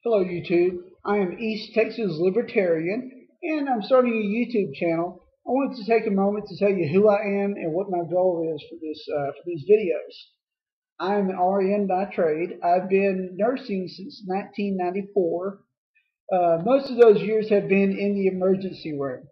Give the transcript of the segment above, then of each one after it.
Hello YouTube, I am East Texas Libertarian and I'm starting a YouTube channel. I wanted to take a moment to tell you who I am and what my goal is for these videos. I'm an RN by trade. I've been nursing since 1994. Most of those years have been in the emergency room.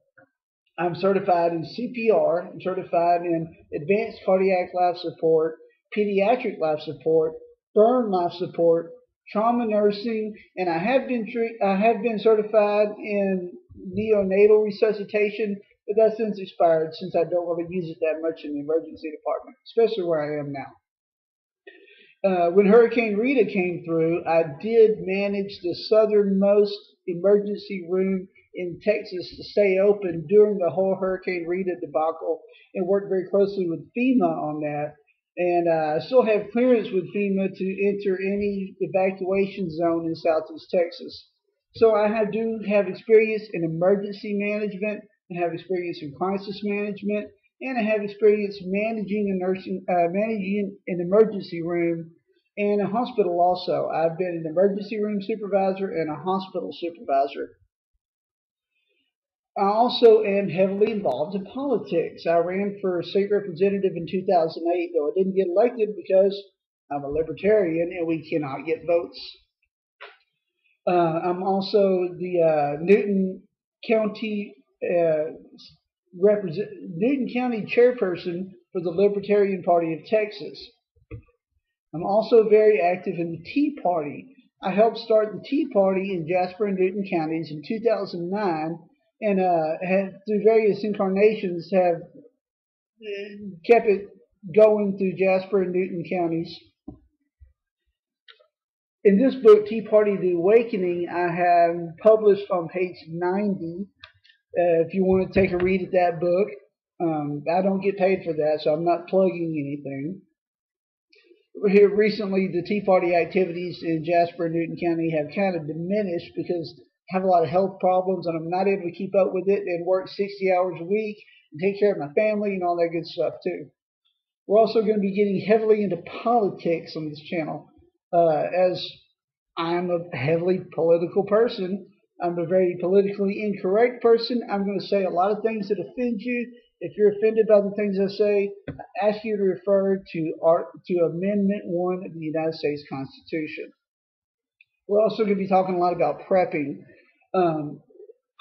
I'm certified in CPR, I'm certified in advanced cardiac life support, pediatric life support, burn life support, trauma nursing, and I have been certified in neonatal resuscitation, but that's since expired since I don't really use it that much in the emergency department, especially where I am now. When Hurricane Rita came through, I did manage the southernmost emergency room in Texas to stay open during the whole Hurricane Rita debacle and worked very closely with FEMA on that. And I still have clearance with FEMA to enter any evacuation zone in southeast Texas. So do have experience in emergency management and have experience in crisis management, and I have experience managing an emergency room and a hospital also. I've been an emergency room supervisor and a hospital supervisor. I also am heavily involved in politics. I ran for state representative in 2008, though I didn't get elected because I'm a libertarian and we cannot get votes. I'm also the uh, Newton County chairperson for the Libertarian Party of Texas. I'm also very active in the Tea Party. I helped start the Tea Party in Jasper and Newton counties in 2009, and through various incarnations have kept it going through Jasper and Newton counties. In this book, Tea Party: The Awakening, I have published on page 90. If you want to take a read at that book, I don't get paid for that, so I'm not plugging anything. Here recently, the Tea Party activities in Jasper and Newton County have kind of diminished because I have a lot of health problems and I'm not able to keep up with it and work 60 hours a week and take care of my family and all that good stuff too. We're also going to be getting heavily into politics on this channel. As I'm a heavily political person, I'm a very politically incorrect person. I'm going to say a lot of things that offend you. If you're offended by the things I say, I ask you to refer to Amendment 1 of the United States Constitution. We're also going to be talking a lot about prepping.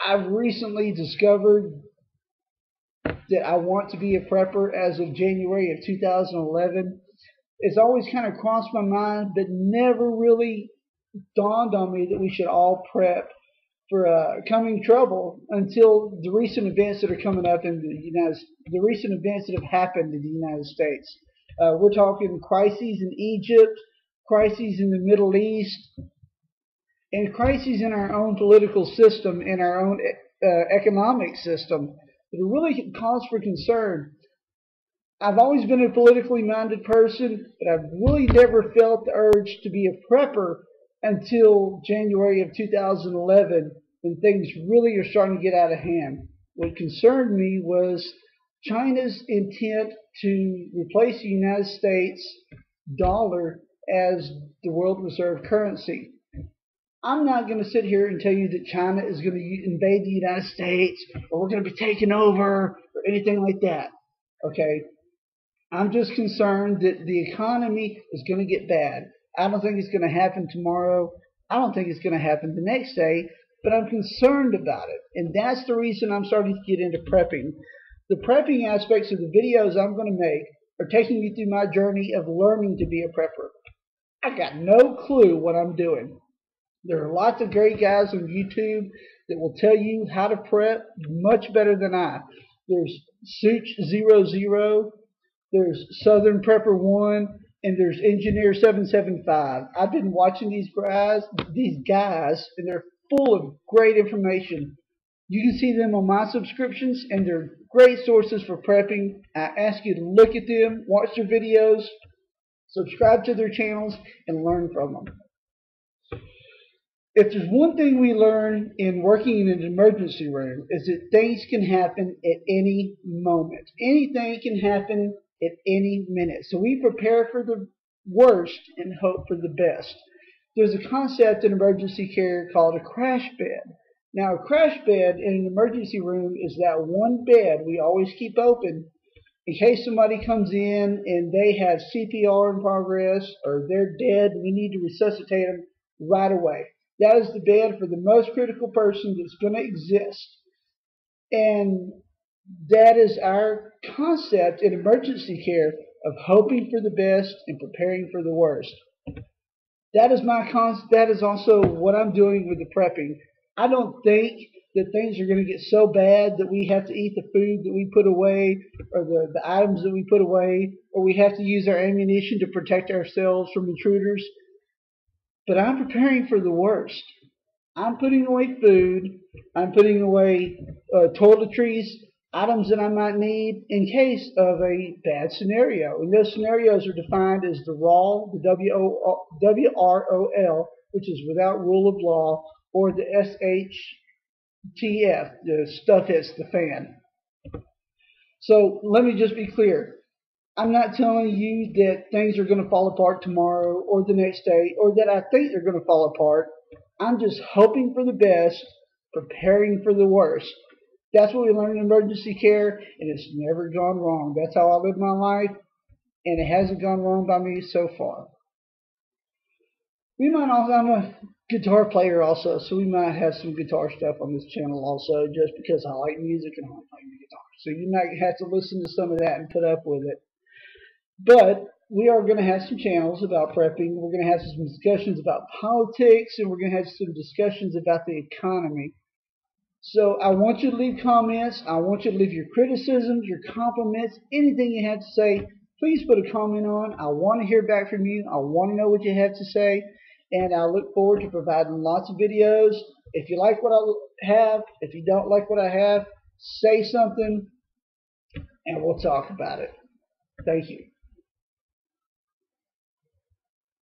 I've recently discovered that I want to be a prepper as of January of 2011. It's always kind of crossed my mind, but never really dawned on me that we should all prep for coming trouble until the recent events that are coming up in the recent events that have happened in the United States. We're talking crises in Egypt, crises in the Middle East, and crises in our own political system and our own economic system that are really cause for concern. I've always been a politically minded person, but I've really never felt the urge to be a prepper until January of 2011 when things really are starting to get out of hand. What concerned me was China's intent to replace the United States dollar as the world reserve currency. I'm not going to sit here and tell you that China is going to invade the United States or we're going to be taken over or anything like that. Okay? I'm just concerned that the economy is going to get bad. I don't think it's going to happen tomorrow. I don't think it's going to happen the next day, but I'm concerned about it. And that's the reason I'm starting to get into prepping. The prepping aspects of the videos I'm going to make are taking you through my journey of learning to be a prepper. I got no clue what I'm doing. There are lots of great guys on YouTube that will tell you how to prep much better than I. There's Such00, there's Southern Prepper 1, and there's Engineer 775. I've been watching these guys, and they're full of great information. You can see them on my subscriptions, and they're great sources for prepping. I ask you to look at them, watch their videos, subscribe to their channels, and learn from them. If there's one thing we learn in working in an emergency room is that things can happen at any moment. Anything can happen at any minute. So we prepare for the worst and hope for the best. there's a concept in emergency care called a crash bed. Now, a crash bed in an emergency room is that one bed we always keep open in case somebody comes in and they have CPR in progress or they're dead. We need to resuscitate them right away. That is the bed for the most critical person that's going to exist. And that is our concept in emergency care of hoping for the best and preparing for the worst. That is also what I'm doing with the prepping. I don't think that things are going to get so bad that we have to eat the food that we put away or the items that we put away, or we have to use our ammunition to protect ourselves from intruders. But I'm preparing for the worst. I'm putting away food. I'm putting away toiletries, items that I might need in case of a bad scenario. And those scenarios are defined as the RAL, the WROL, which is without rule of law, or the SHTF, the stuff hits the fan. So let me just be clear. I'm not telling you that things are going to fall apart tomorrow or the next day, or that I think they're going to fall apart. I'm just hoping for the best, preparing for the worst. That's what we learn in emergency care, and it's never gone wrong. That's how I live my life, and it hasn't gone wrong by me so far. I'm a guitar player also, so we might have some guitar stuff on this channel also, just because I like music and I like playing the guitar. So you might have to listen to some of that and put up with it. But we are going to have some channels about prepping. We're going to have some discussions about politics, and we're going to have some discussions about the economy. So I want you to leave comments. I want you to leave your criticisms, your compliments, anything you have to say. Please put a comment on. I want to hear back from you. I want to know what you have to say. And I look forward to providing lots of videos. If you like what I have, if you don't like what I have, say something, and we'll talk about it. Thank you.